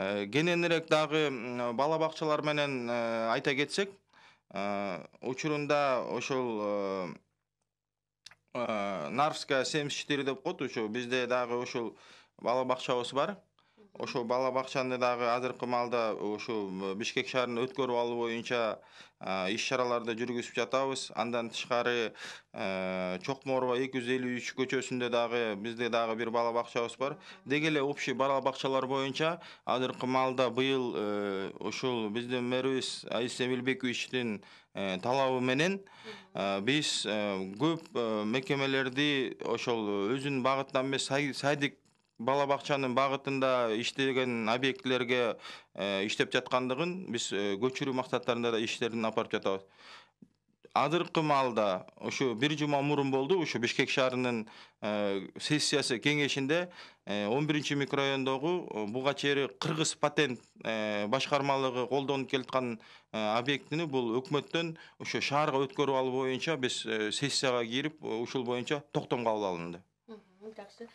Кененирээк дагы бала бакчалар менен айта кетсек, учурунда ошол Нарвская 74 деп коет, ошо бизде дагы ошол бала бакчабыз бар. Ошол бала бакчаны дагы азыркы маалда ошо Бишкек шаарында өткөрүп алуу боюнча иш-чараларды жүргүзүп жатабыз. Андан тышкары Чокморова 253 көчөсүндө дагы бизде дагы бир бала бакчабыз бар. Деги эле общий бала бакчалар боюнча азыркы маалда быйыл ушул биздин мэрибиз Аиса Эмилбековичтин талабы менен биз көп мекемелерди ошол өзүнүн багытынан эмес сайдык бала бакчанын багытында иштеген объектилерге иштеп жаткандыгын биз көчүрүү максаттарында да иштерин алып жатабыз. Азыркы маалда ушу бир жума мурун болду, ушу Бишкек шаарынын сессиясы кеңешинде 11 микрорайондогу буга чейин Кыргыз патент башкармалыгы колдонуп келаткан объектини бул өкмөттөн ошо шаарга өткөрүп алуу боюнча биз сессияга кирип ушул боюнча токтом кабыл алынды. Жакшы.